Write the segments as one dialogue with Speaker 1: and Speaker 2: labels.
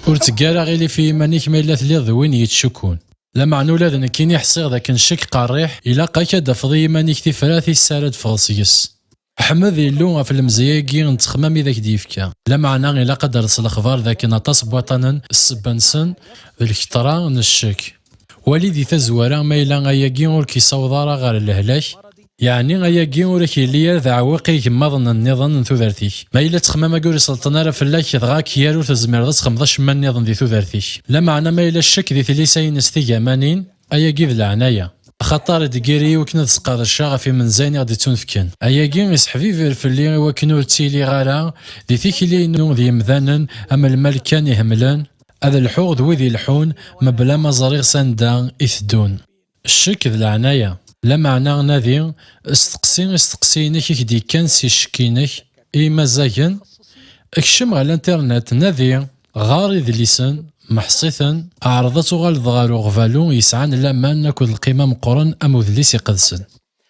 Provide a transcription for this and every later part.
Speaker 1: ور تقارا غيلي في إيمانيك ما إلا تليض وين يتشكون. لا معنى ولاد نكيني حصيغ ذاك نشك قريح إلا قاكا دافض إيمانيك تفراثي السارد فغسيس. حمد يلو في المزياكي نتخمامي ذاك ديفكا. لا معنى إلا قدر الأخبار ذاك نطاس بوطنا السبنسن الكترا نشك. والدي تزورا ما إلا غاياكي ور كيصوضارا غير الهلاك. يعني غاياكي ور كيليا ذا عواقي كماضن النظام ثوذرتيك. ما إلا تخمام قوري سلطنا راه فلاك يضغاك يارو تزمر تخمضاش من النظام ذي ثوذرتيك. لا معنى ما إلا الشك ذي ثليسين استيجامانين أياكي ذا العناية. خطر دقيري وكنا تسقاط الشغف في منزين غادي تنفكن اياكي يسحفي فيرفلي وكنو تيلي غالا دي ثيكلي نو ذي مذانا اما المال كان يهملان هذا الحوض وذي الحون ما بلا ما زريغ سندا إثدون. الشك ذا العناية لا معنى نادي استقسينك كدي كان سي شكينك اي مزاجن اكشم على الانترنت نادي غاري ذي لسان محصيثا عرضت غالض غارو غفالو يسعان لامان ناكل القيمة مقرن أموذليس يقدسن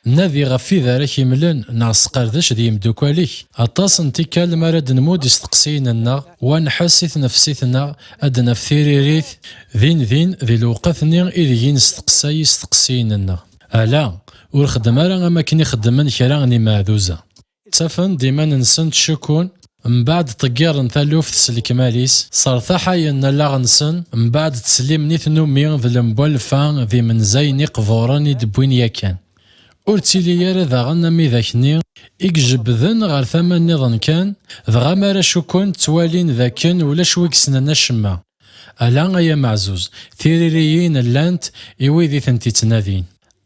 Speaker 1: نادي غفي ذارك يملن نعس قردش دي مدوكاليك أطاس انتكال مرد نمود يستقسيننا ونحسيث نفسيثنا أدنا في ثيريريث ذين ذي الوقتني إذ ينستقسي يستقسيننا ألا ورخدم راه أماكن يخدمن كراغني معذوزة تفن ديما ننسن تشكون من بعد طقير ثالوف تسلك ماليس صار ثحاين لاغنسن من بعد تسليم نيث نومي ذي المبولفان ذي من زيني قفوراني دبوين ياكان ورتيلي يارا ذا غنمي ذاكني إكجب ذن غار ثمان نظن كان ذغا مارا شكون توالين ذاكن ولا شويك سننا شما ألا غيا معزوز ثيريريين اللانت إوي ذي ثنتي تنادين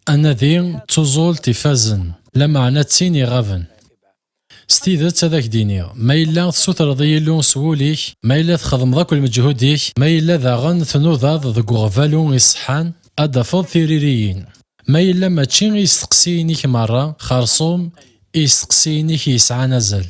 Speaker 1: أنا ذي تزول تفازن لا معنى تسيني غافن ستيدت هذاك ديني ما إلا تسوتر ضيلون سوليك ما إلا تخدم ذاك المجهوديك ما إلا ذا غن ثنوضاض ذاك غفالون يصحان أدفض ثيريريين ما إلا ما تشين يستقسينيك مرة خرصوم يستقسينيك يسعى نزل